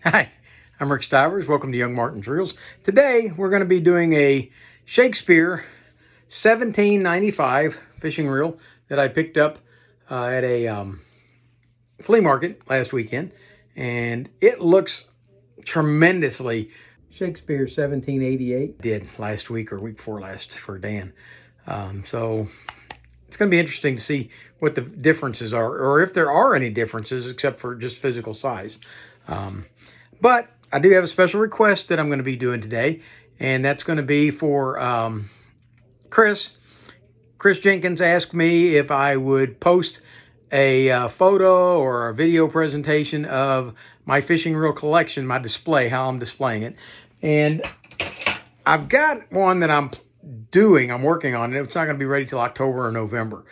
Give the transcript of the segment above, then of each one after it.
Hi, I'm Rick Stivers. Welcome to Young Martin's Reels. Today we're going to be doing a Shakespeare 1795 fishing reel that I picked up at a flea market last weekend, and it looks tremendously Shakespeare 1788 did last week or week before last for Dan. So it's going to be interesting to see what the differences are, or if there are any differences except for just physical size. But I do have a special request that I'm going to be doing today, and that's going to be for Chris. Chris Jenkins asked me if I would post a photo or a video presentation of my fishing reel collection, my display, how I'm displaying it. And I've got one that I'm working on, and it's not going to be ready till October or November.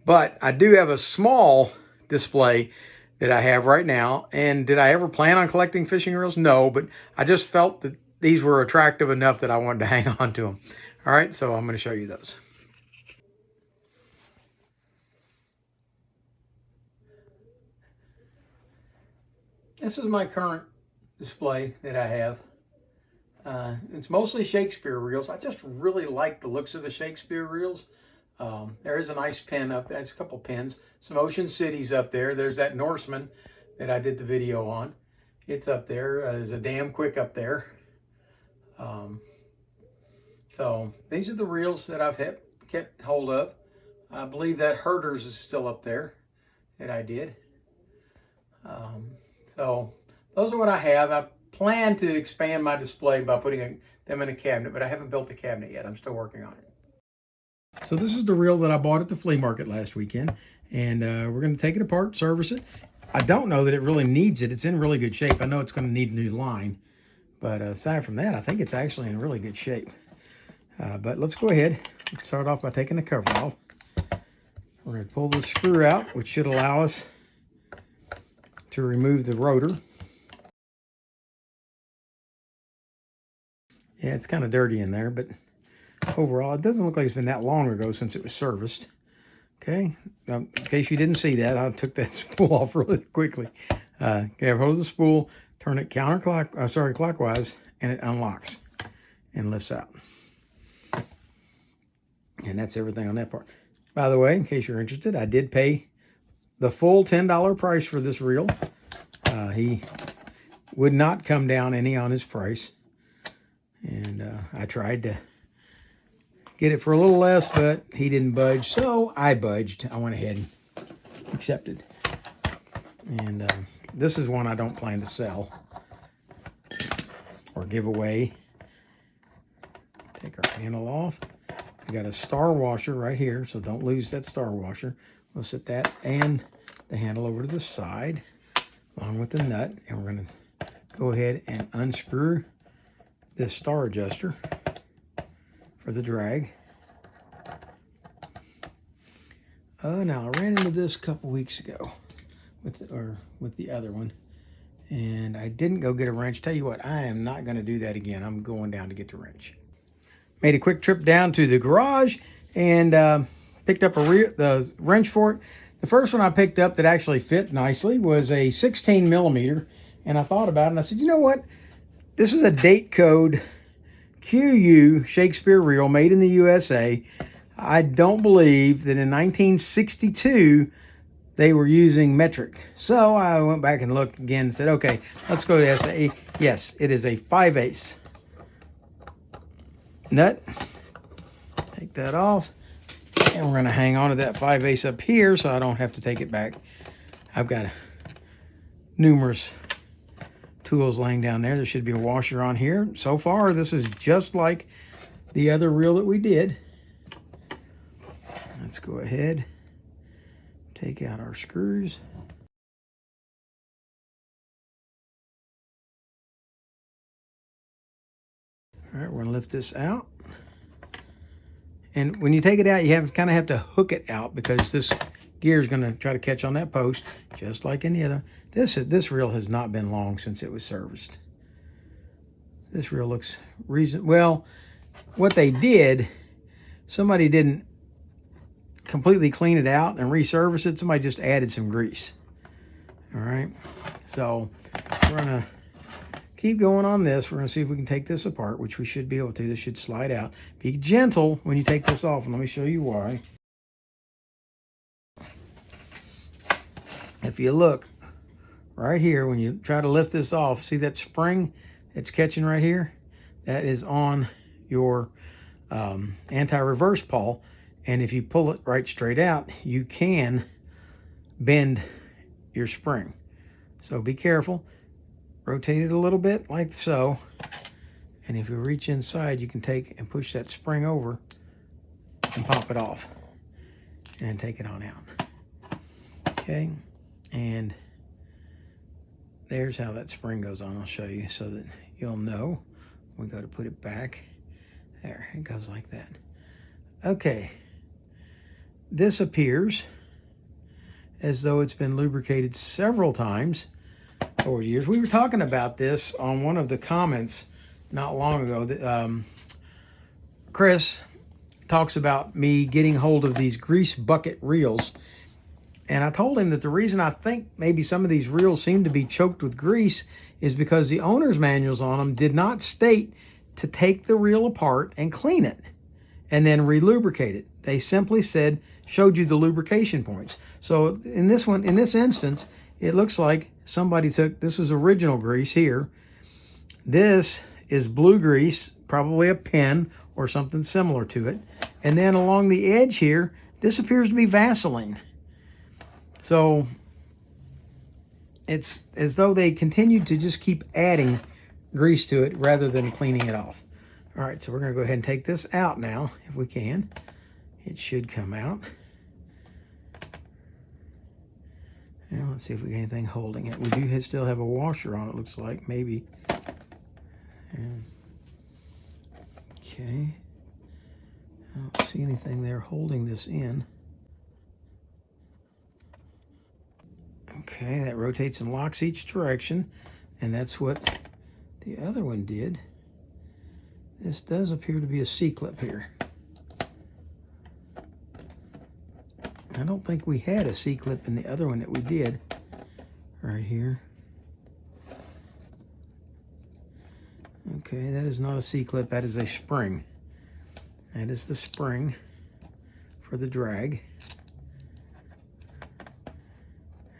But I do have a small display that I have right now. And did I ever plan on collecting fishing reels? No, but I just felt that these were attractive enough that I wanted to hang on to them. All right, so I'm going to show you those. This is my current display that I have. It's mostly Shakespeare reels. I just really like the looks of the Shakespeare reels. There is a nice pin up there. There's a couple pins. Some Ocean Cities up there. There's that Norseman that I did the video on. It's up there. There's a Damn Quick up there. So these are the reels that I've kept hold of. I believe that Herders is still up there that I did. So those are what I have. I plan to expand my display by putting them in a cabinet, but I haven't built the cabinet yet. I'm still working on it. So this is the reel that I bought at the flea market last weekend, and we're going to take it apart, service it. I don't know that it really needs it. It's in really good shape. I know it's going to need a new line, but aside from that, I think it's actually in really good shape. But let's go ahead and start off by taking the cover off. We're going to pull the screw out, which should allow us to remove the rotor. Yeah, it's kind of dirty in there, but overall, it doesn't look like it's been that long ago since it was serviced. Okay, now, in case you didn't see that, I took that spool off really quickly. Okay, hold of the spool, turn it clockwise, and it unlocks and lifts out. And that's everything on that part. By the way, in case you're interested, I did pay the full $10 price for this reel. He would not come down any on his price. And I tried to get it for a little less, but he didn't budge. So I budged. I went ahead and accepted. And this is one I don't plan to sell or give away. Take our handle off. We got a star washer right here, so don't lose that star washer. We'll set that and the handle over to the side along with the nut, and we're going to go ahead and unscrew this star adjuster for the drag. Now I ran into this a couple weeks ago with the other one, and I didn't go get a wrench. Tell you what, I am not going to do that again. I'm going down to get the wrench. Made a quick trip down to the garage and picked up the wrench for it. The first one I picked up that actually fit nicely was a 16 millimeter, and I thought about it and I said, you know what? This is a date code QU Shakespeare reel made in the USA. I don't believe that in 1962 they were using metric. So I went back and looked again and said, okay, let's go to SA. Yes, it is a 5/8 nut. Take that off. And we're going to hang on to that 5/8 up here so I don't have to take it back. I've got numerous tools laying down there. There should be a washer on here. So far, this is just like the other reel that we did. Let's go ahead, take out our screws. All right, we're going to lift this out. And when you take it out, you kind of have to hook it out because this gear is going to try to catch on that post, just like any other. This reel has not been long since it was serviced. This reel looks well. What they did, somebody didn't completely clean it out and resurface it. Somebody just added some grease. All right, so we're gonna keep going on this. We're going to see if we can take this apart, which we should be able to. This should slide out. Be gentle when you take this off, and let me show you why. If you look right here, when you try to lift this off, see that spring that's catching right here? That is on your anti-reverse pawl. And if you pull it right straight out, you can bend your spring. So be careful. Rotate it a little bit like so. And if you reach inside, you can take and push that spring over and pop it off and take it on out. Okay, and there's how that spring goes on. I'll show you so that you'll know. We go to put it back. There, it goes like that. Okay, this appears as though it's been lubricated several times over the years. We were talking about this on one of the comments not long ago. Chris talks about me getting hold of these grease bucket reels, and I told him that the reason I think maybe some of these reels seem to be choked with grease is because the owner's manuals on them did not state to take the reel apart and clean it and then re-lubricate it. They simply showed you the lubrication points. So in this instance, it looks like somebody this is original grease here. This is blue grease, probably a pen or something similar to it. And then along the edge here, this appears to be Vaseline. So it's as though they continued to just keep adding grease to it rather than cleaning it off. All right, so we're going to go ahead and take this out now, if we can. It should come out. Now let's see if we get anything holding it. We do still have a washer on it, looks like, maybe. And, okay. I don't see anything there holding this in. Okay, that rotates and locks each direction, and that's what the other one did. This does appear to be a C-clip here. I don't think we had a C-clip in the other one that we did right here. Okay, that is not a C-clip, that is a spring. That is the spring for the drag.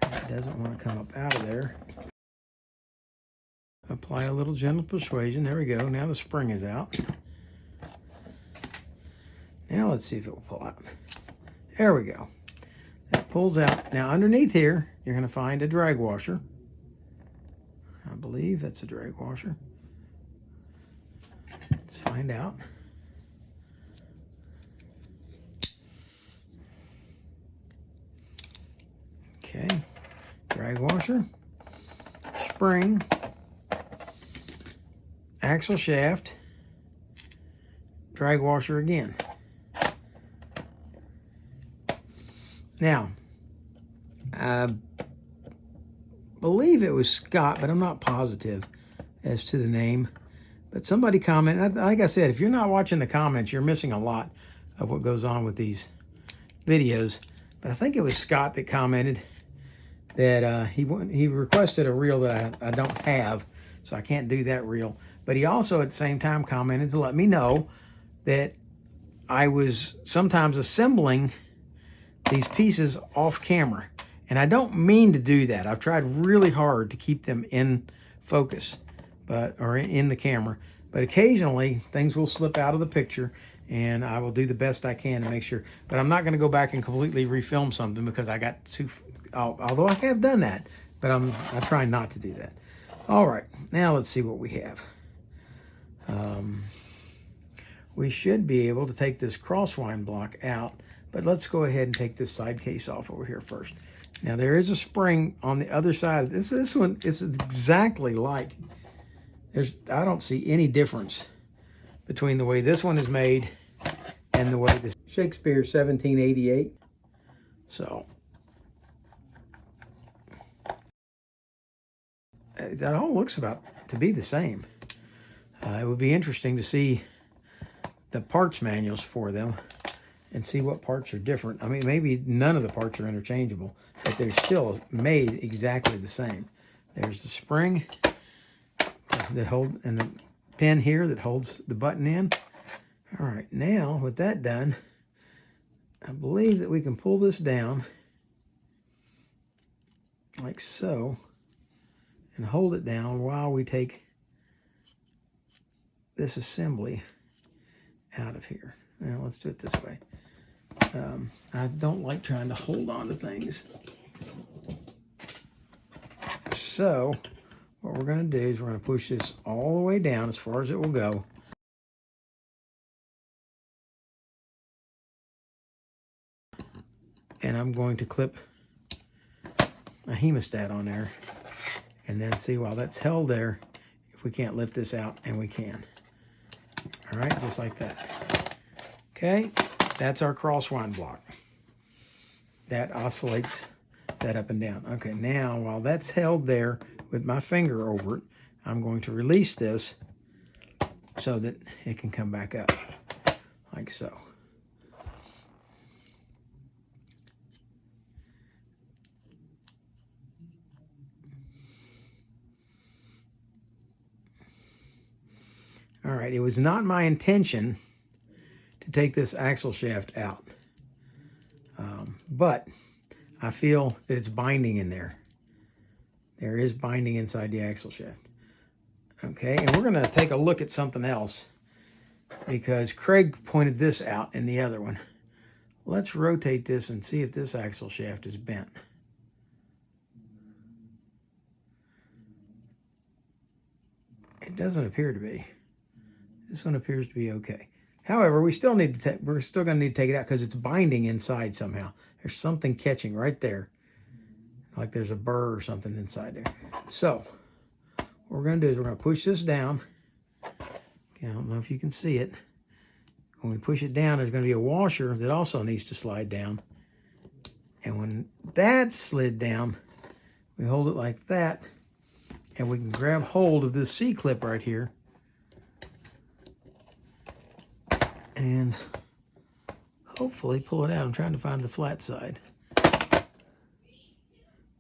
It doesn't want to come up out of there. Apply a little gentle persuasion. There we go. Now the spring is out. Now let's see if it will pull out. There we go. That pulls out. Now underneath here, you're going to find a drag washer. I believe that's a drag washer. Let's find out. Okay. Drag washer. Spring. Axle shaft, drag washer again. Now, I believe it was Scott, but I'm not positive as to the name. But somebody commented, like I said, if you're not watching the comments, you're missing a lot of what goes on with these videos. But I think it was Scott that commented that he requested a reel that I don't have, so I can't do that reel. But he also at the same time commented to let me know that I was sometimes assembling these pieces off camera. And I don't mean to do that. I've tried really hard to keep them in focus, or in the camera. But occasionally things will slip out of the picture, and I will do the best I can to make sure. But I'm not going to go back and completely refilm something because I got too, although I have done that, but I try not to do that. All right, now let's see what we have. We should be able to take this crosswind block out, but let's go ahead and take this side case off over here first. Now there is a spring on the other side. This one is exactly like, I don't see any difference between the way this one is made and the way this Shakespeare 1788. So that all looks about to be the same. It would be interesting to see the parts manuals for them and see what parts are different. I mean, maybe none of the parts are interchangeable, but they're still made exactly the same. There's the spring. and the pin here that holds the button in. All right, now with that done, I believe that we can pull this down like so and hold it down while we take this assembly out of here. Now let's do it this way. I don't like trying to hold on to things. So what we're going to do is we're going to push this all the way down as far as it will go. And I'm going to clip a hemostat on there and then see while that's held there if we can't lift this out, and we can. All right, just like that. Okay, that's our cross wind block. That oscillates that up and down. Okay, now while that's held there with my finger over it, I'm going to release this so that it can come back up like so. All right, it was not my intention to take this axle shaft out, but I feel that it's binding in there. There is binding inside the axle shaft. Okay, and we're going to take a look at something else because Craig pointed this out in the other one. Let's rotate this and see if this axle shaft is bent. It doesn't appear to be. This one appears to be okay. However, we're still going to need to take it out because it's binding inside somehow. There's something catching right there, like there's a burr or something inside there. So what we're going to do is we're going to push this down. Okay, I don't know if you can see it. When we push it down, there's going to be a washer that also needs to slide down. And when that's slid down, we hold it like that, and we can grab hold of this C-clip right here and hopefully pull it out. I'm trying to find the flat side.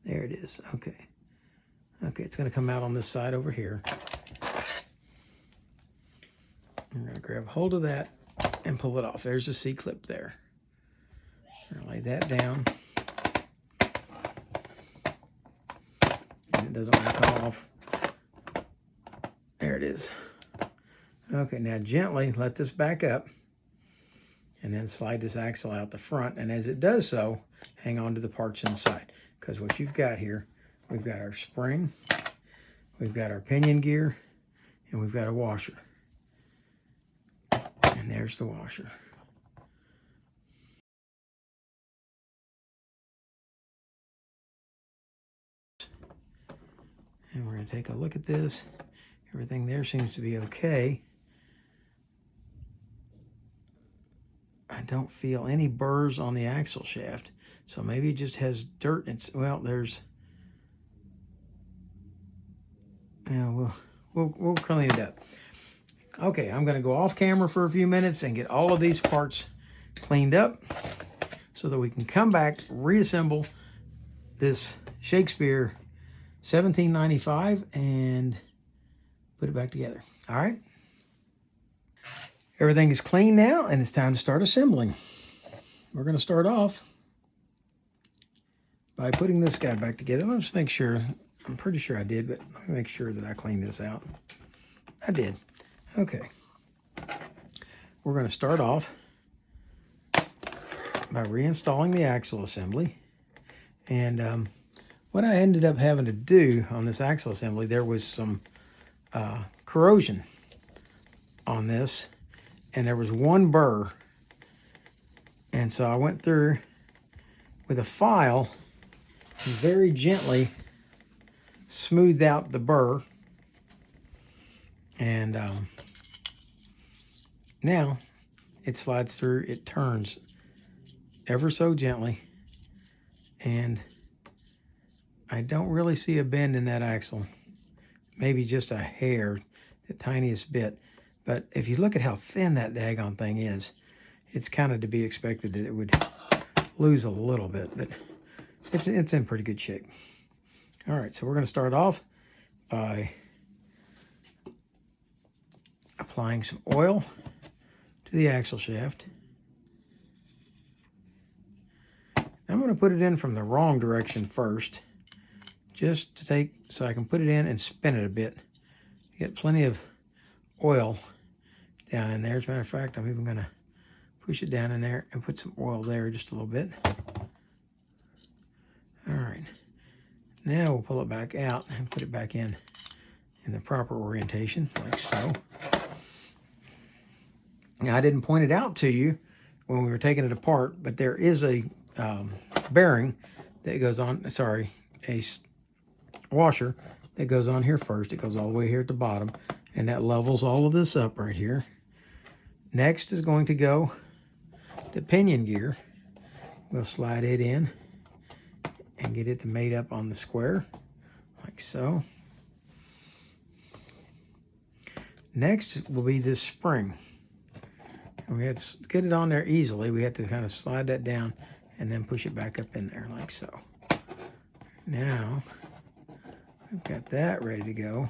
There it is. Okay. Okay, it's going to come out on this side over here. I'm going to grab hold of that and pull it off. There's the C-clip there. I'm going to lay that down. And it doesn't want to come off. There it is. Okay, now gently let this back up and then slide this axle out the front. And as it does so, hang on to the parts inside. Because what you've got here, we've got our spring, we've got our pinion gear, and we've got a washer. And there's the washer. And we're going to take a look at this. Everything there seems to be okay. I don't feel any burrs on the axle shaft. So maybe it just has dirt. Well, there's... Yeah, we'll clean it up. Okay, I'm going to go off camera for a few minutes and get all of these parts cleaned up so that we can come back, reassemble this Shakespeare 1795 and put it back together. All right. Everything is clean now, and it's time to start assembling. We're going to start off by putting this guy back together. Let's make sure. I'm pretty sure I did, but let me make sure that I cleaned this out. I did. Okay. We're going to start off by reinstalling the axle assembly. And what I ended up having to do on this axle assembly, there was some corrosion on this, and there was one burr. And so I went through with a file and very gently smoothed out the burr. And now it slides through, it turns ever so gently, and I don't really see a bend in that axle. Maybe just a hair, the tiniest bit. But if you look at how thin that daggone thing is, it's kind of to be expected that it would lose a little bit, but it's in pretty good shape. All right, so we're going to start off by applying some oil to the axle shaft. I'm going to put it in from the wrong direction first, just to take, so I can put it in and spin it a bit. Get plenty of oil down in there. As a matter of fact, I'm even going to push it down in there and put some oil there just a little bit. All right. Now we'll pull it back out and put it back in the proper orientation, like so. Now, I didn't point it out to you when we were taking it apart, but there is a bearing that goes on, sorry, a washer that goes on here first. It goes all the way here at the bottom, and that levels all of this up right here. Next is going to go the pinion gear. We'll slide it in and get it made up on the square, like so. Next will be this spring. And we had to get it on there easily. We had to kind of slide that down and then push it back up in there, like so. Now, we've got that ready to go.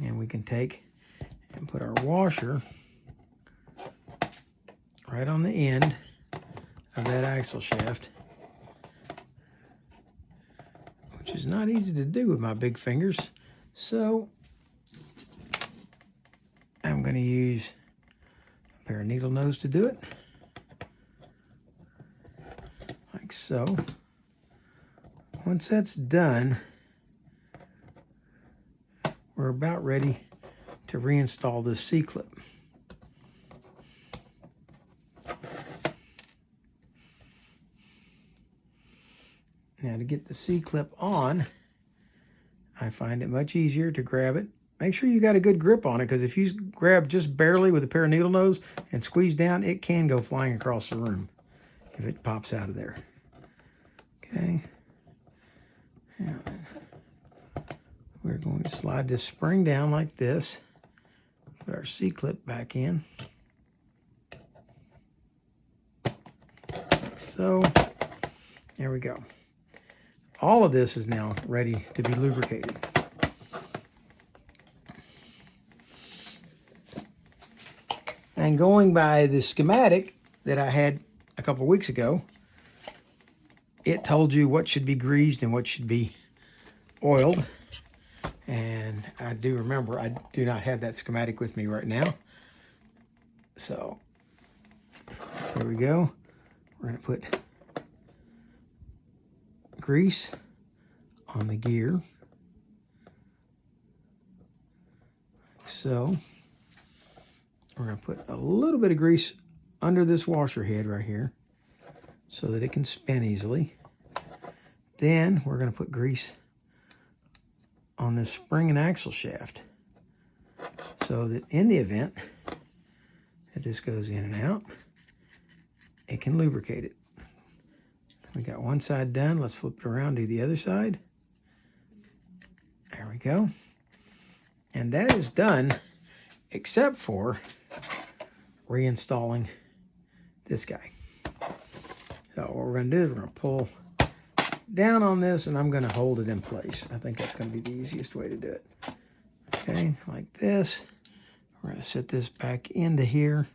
And we can take and put our washer right on the end of that axle shaft, which is not easy to do with my big fingers. So I'm going to use a pair of needle nose to do it, like so. Once that's done, we're about ready to reinstall this C-Clip. Now, to get the C-Clip on, I find it much easier to grab it. Make sure you got a good grip on it, because if you grab just barely with a pair of needle nose and squeeze down, it can go flying across the room if it pops out of there. Okay. Now then, we're going to slide this spring down like this. Put our C-Clip back in. Like so. There we go. All of this is now ready to be lubricated. And going by the schematic that I had a couple weeks ago, it told you what should be greased and what should be oiled. And I do remember, I do not have that schematic with me right now. So, here we go. We're going to put grease on the gear, like so. We're going to put a little bit of grease under this washer head right here so that it can spin easily. Then we're going to put grease on this spring and axle shaft so that in the event that this goes in and out, it can lubricate it. We got one side done. Let's flip it around, do the other side. There we go. And that is done, except for reinstalling this guy. So what we're going to do is we're going to pull down on this, and I'm going to hold it in place. I think that's going to be the easiest way to do it. Okay, like this. We're going to set this back into here.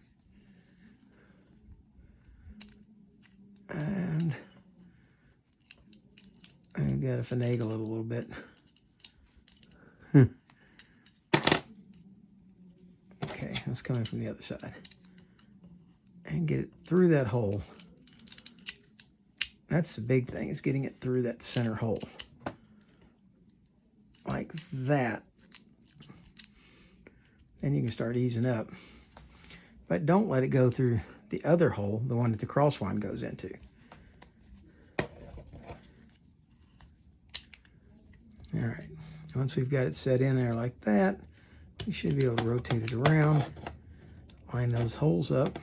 And I've got to finagle it a little bit. Okay, that's coming from the other side. And get it through that hole. That's the big thing, is getting it through that center hole. Like that. Then you can start easing up. But don't let it go through the other hole, the one that the crosswind goes into. All right, once we've got it set in there like that, we should be able to rotate it around, line those holes up.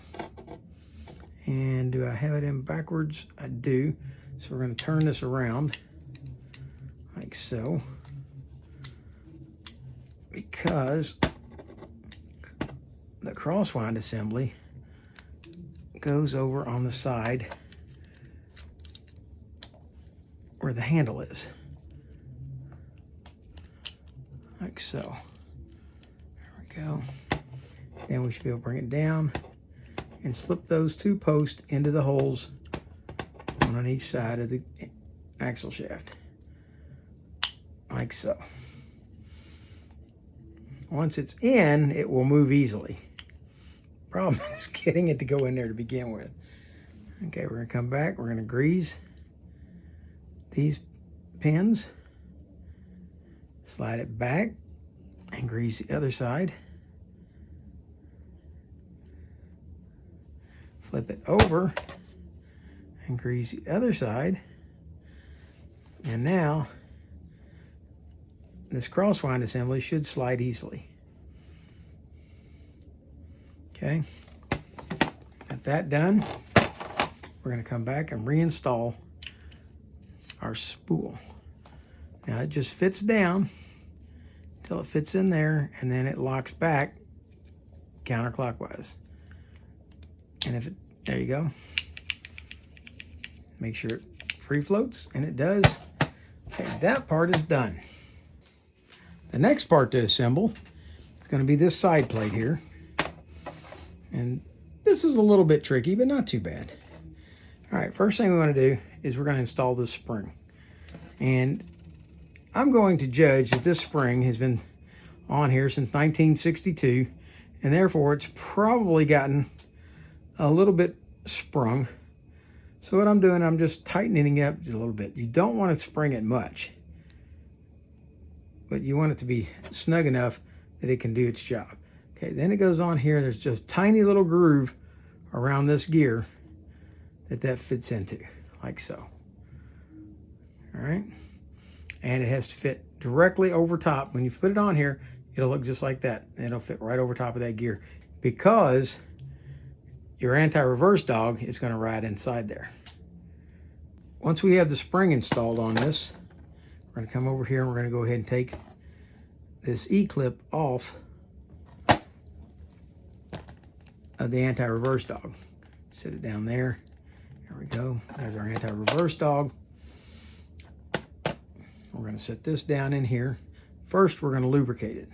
And do I have it in backwards? I do. So we're going to turn this around like so, because the crosswind assembly goes over on the side where the handle is. like so. There we go. Then we should be able to bring it down and slip those 2 posts into the holes, one on each side of the axle shaft, like so. Once it's in, it will move easily. Problem is getting it to go in there to begin with. Okay, we're gonna come back, we're gonna grease these pins, slide it back, and grease the other side. Flip it over and grease the other side. And now this crosswind assembly should slide easily. Okay, got that done. We're going to come back and reinstall our spool. Now it just fits down until it fits in there, and then it locks back counterclockwise. And if it, there you go. Make sure it free floats, and it does. Okay, that part is done. The next part to assemble is going to be this side plate here. And this is a little bit tricky, but not too bad. All right, first thing we want to do is we're going to install this spring. And I'm going to judge that this spring has been on here since 1962, and therefore it's probably gotten a little bit sprung. So what I'm doing, I'm just tightening it up just a little bit. You don't want to spring it much, but you want it to be snug enough that it can do its job. Okay, then it goes on here. There's just tiny little groove around this gear that fits into, like so. All right, and it has to fit directly over top. When you put it on here, it'll look just like that. It'll fit right over top of that gear, because your anti-reverse dog is going to ride inside there. Once we have the spring installed on this, we're going to come over here and we're going to go ahead and take this E-clip off of the anti-reverse dog. Sit it down there. There we go. There's our anti-reverse dog. We're going to set this down in here. First, we're going to lubricate it.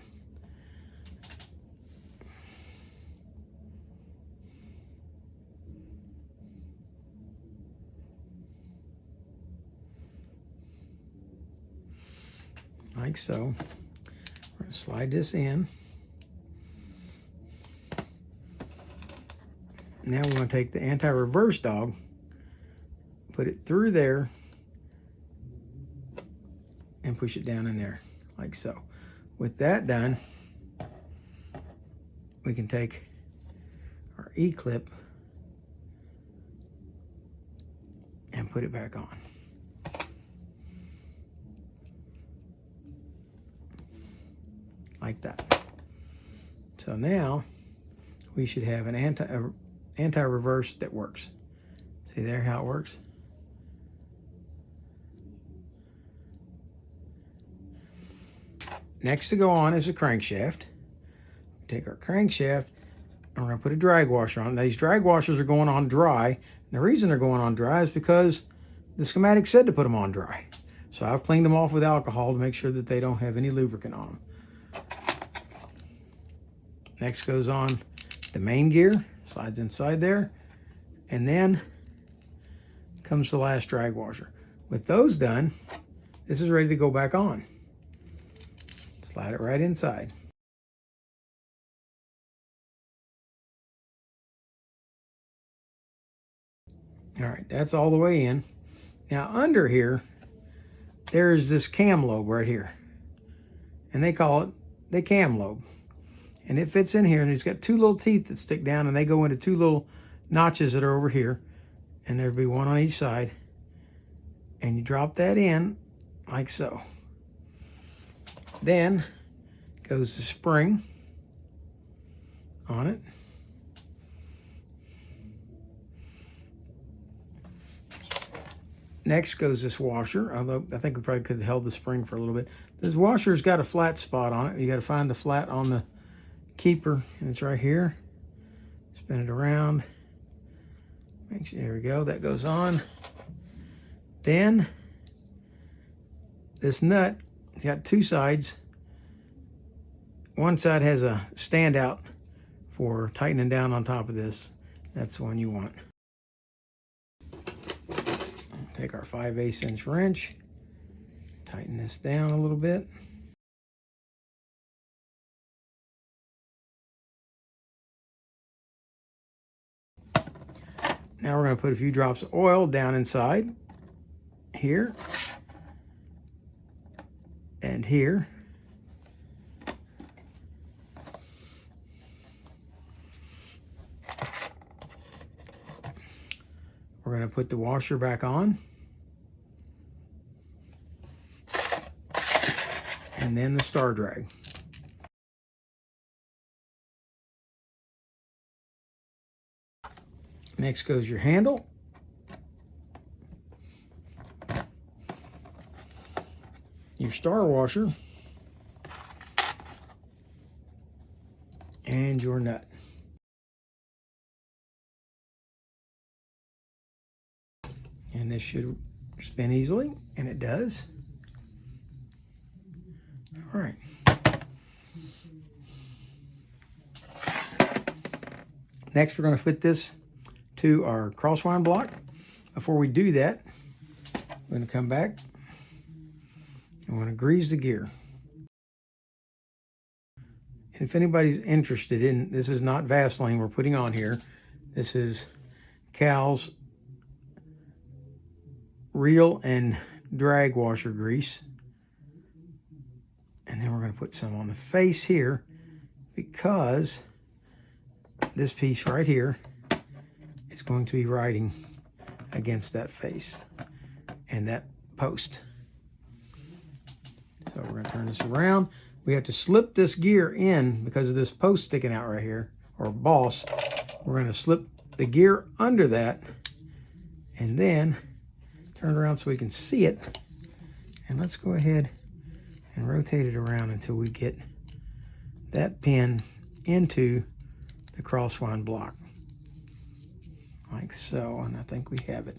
Like so. We're going to slide this in. Now we're going to take the anti-reverse dog, put it through there, and push it down in there, like so. With that done, we can take our E-clip and put it back on. Like that. So now we should have an anti-reverse that works. See there how it works? Next to go on is a crankshaft. Take our crankshaft and we're going to put a drag washer on. Now these drag washers are going on dry. And the reason they're going on dry is because the schematic said to put them on dry. So I've cleaned them off with alcohol to make sure that they don't have any lubricant on them. Next goes on the main gear, slides inside there, and then comes the last drag washer. With those done, this is ready to go back on. Slide it right inside. All right, that's all the way in. Now under here, there's this cam lobe right here. And they call it the cam lobe. And it fits in here, and it's got 2 little teeth that stick down, and they go into 2 little notches that are over here. And there'll be one on each side. And you drop that in like so. Then goes the spring on it. Next goes this washer, although I think we probably could have held the spring for a little bit. This washer's got a flat spot on it. You got to find the flat on the keeper, and it's right here. Spin it around. Make sure, there we go, that goes on. Then this nut, it's got 2 sides, one side has a standout for tightening down on top of this. That's the one you want. Take our 5/8 inch wrench, tighten this down a little bit. Now we're going to put a few drops of oil down inside here and here. We're going to put the washer back on. And then the star drag. Next goes your handle. Your star washer. And your nut. And this should spin easily, and it does. All right. Next, we're going to fit this to our crosswind block. Before we do that, we're going to come back and want to grease the gear. And if anybody's interested in, this is not Vaseline we're putting on here. This is Cal's reel and drag washer grease. And then we're going to put some on the face here, because this piece right here is going to be riding against that face and that post. So we're going to turn this around. We have to slip this gear in because of this post sticking out right here, or boss. We're going to slip the gear under that and then turn it around so we can see it. And let's go ahead and rotate it around until we get that pin into the crosswind block, like so, and I think we have it.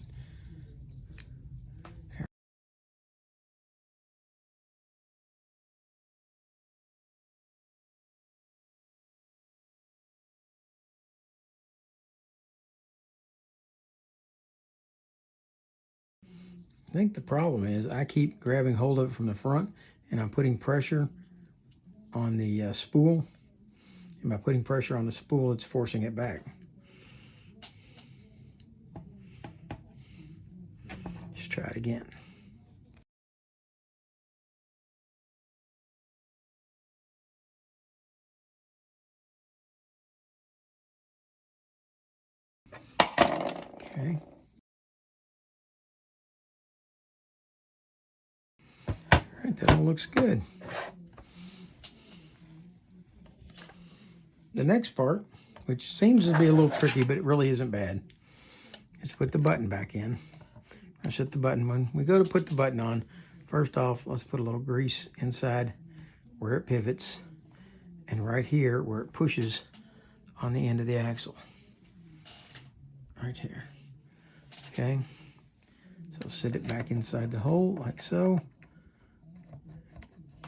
I think the problem is I keep grabbing hold of it from the front, and I'm putting pressure on the spool. And by putting pressure on the spool, it's forcing it back. Let's try it again. Okay. All right, that all looks good. The next part, which seems to be a little tricky, but it really isn't bad, is put the button back in. I set the button. When we go to put the button on, first off, let's put a little grease inside where it pivots, and right here where it pushes on the end of the axle. Right here. Okay. So sit it back inside the hole like so.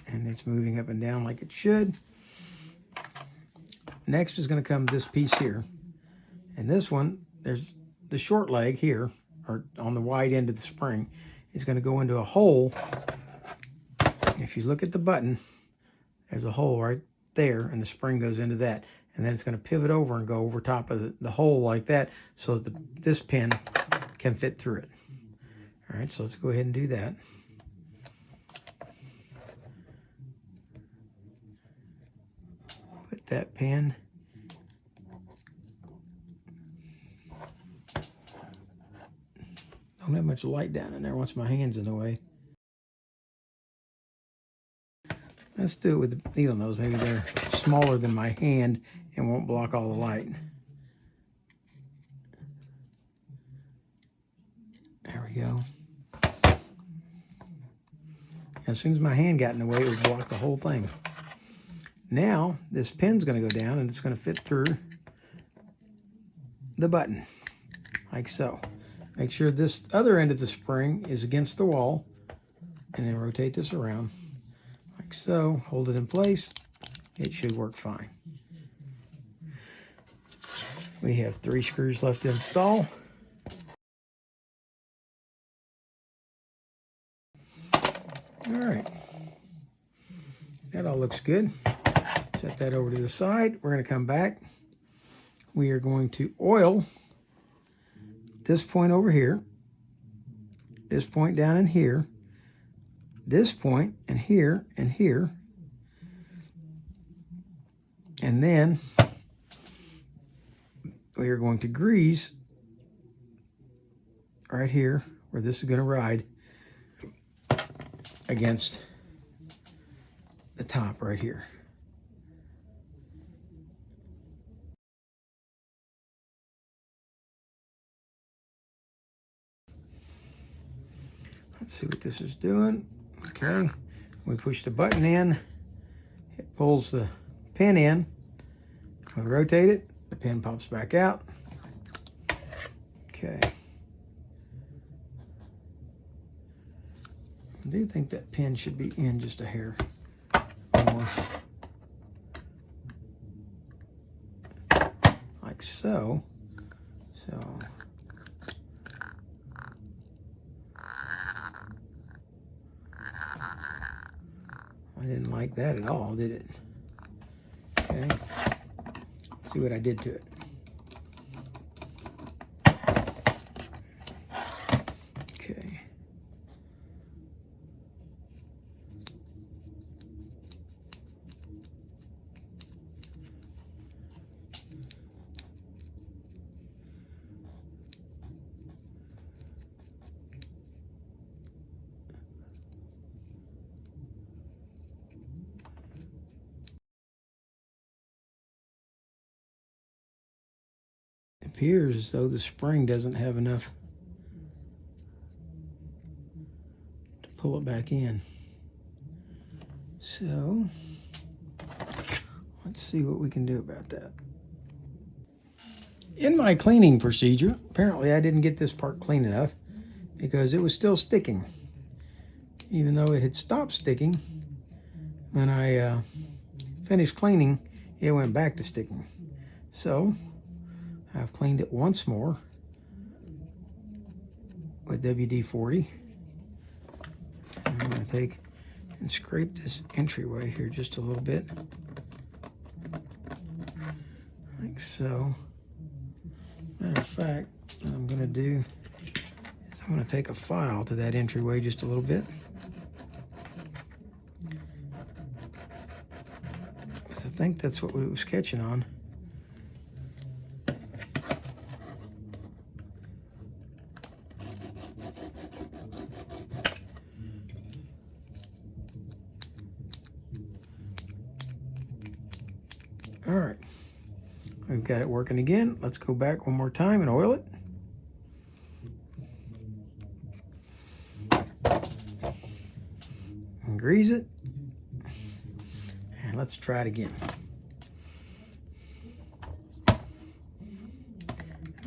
And it's moving up and down like it should. Next is going to come this piece here. And this one, there's the short leg here, or on the wide end of the spring, is going to go into a hole. If you look at the button, there's a hole right there, and the spring goes into that. And then it's going to pivot over and go over top of the hole like that, so that this pin can fit through it. All right, so let's go ahead and do that. Put that pin don't have much light down in there once my hand's in the way. Let's do it with the needle nose. Maybe they're smaller than my hand and won't block all the light. There we go. As soon as my hand got in the way, it would block the whole thing. Now, this pin's going to go down, and it's going to fit through the button, like so. Make sure this other end of the spring is against the wall, and then rotate this around, like so. Hold it in place, it should work fine. We have 3 screws left to install. All right, that all looks good. Set that over to the side. We're going to come back. We are going to oil this point over here, this point down in here, this point and here and here, and then we are going to grease right here where this is going to ride against the top right here. Let's see what this is doing. Okay, we push the button in, it pulls the pin in. We rotate it, the pin pops back out. Okay. I do think that pin should be in just a hair more. Like so. So. I didn't like that at all, did it? Okay. Let's see what I did to it. Okay. It appears as though the spring doesn't have enough to pull it back in. So let's see what we can do about that. In my cleaning procedure, apparently I didn't get this part clean enough because it was still sticking. Even though it had stopped sticking, when I finished cleaning, it went back to sticking. So I've cleaned it once more with WD-40. I'm going to take and scrape this entryway here just a little bit, like so. Matter of fact, what I'm going to do is I'm going to take a file to that entryway just a little bit. Because I think that's what it was catching on. All right, we've got it working again. Let's go back one more time and oil it. And grease it. And let's try it again.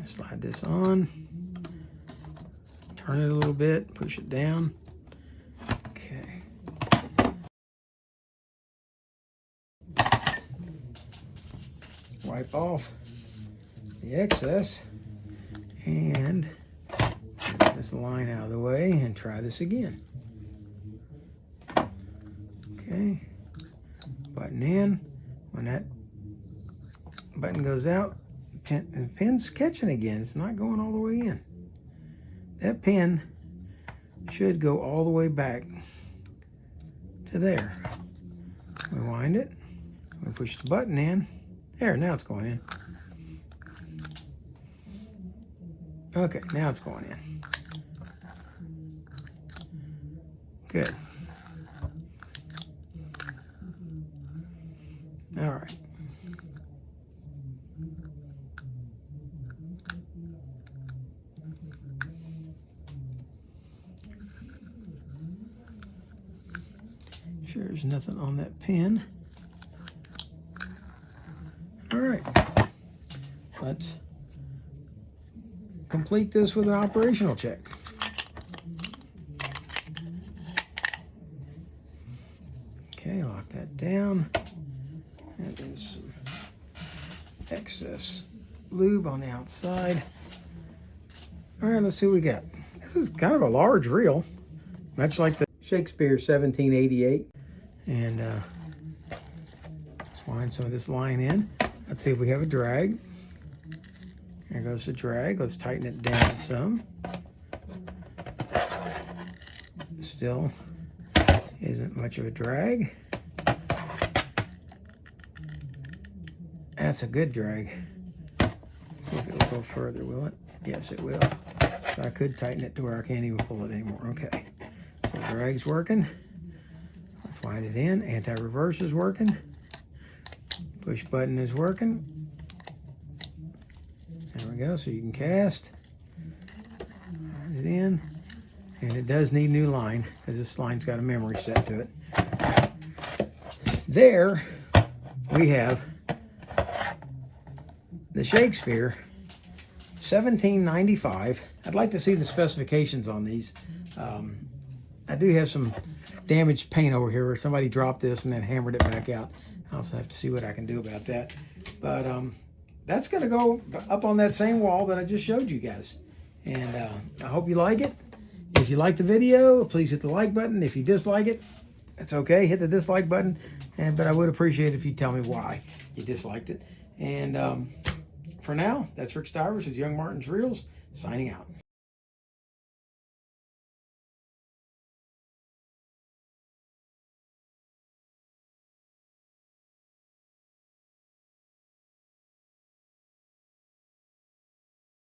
Slide this on. Turn it a little bit, push it down. Okay. Wipe off the excess and get this line out of the way and try this again. Okay, button in. When that button goes out, the pin's catching again. It's not going all the way in. That pin should go all the way back to there. We wind it, we push the button in. There, now it's going in. Okay, now it's going in. Good. All right. Sure there's nothing on that pin. All right, let's complete this with an operational check. Okay, lock that down. And there's some excess lube on the outside. All right, let's see what we got. This is kind of a large reel, much like the Shakespeare 1788. And let's wind some of this line in. Let's see if we have a drag. There goes the drag. Let's tighten it down some. Still isn't much of a drag. That's a good drag. See if it'll go further, will it? Yes, it will. So I could tighten it to where I can't even pull it anymore. Okay. So the drag's working. Let's wind it in. Anti-reverse is working. Push button is working. There we go. So you can cast. Wind it in. And it does need new line because this line's got a memory set to it. There we have the Shakespeare 1795. I'd like to see the specifications on these. I do have some damaged paint over here where somebody dropped this and then hammered it back out. I also have to see what I can do about that. But that's going to go up on that same wall that I just showed you guys. And I hope you like it. If you like the video, please hit the like button. If you dislike it, that's okay. Hit the dislike button. But I would appreciate it if you tell me why you disliked it. And for now, that's Rick Stivers with Young Martin's Reels, signing out.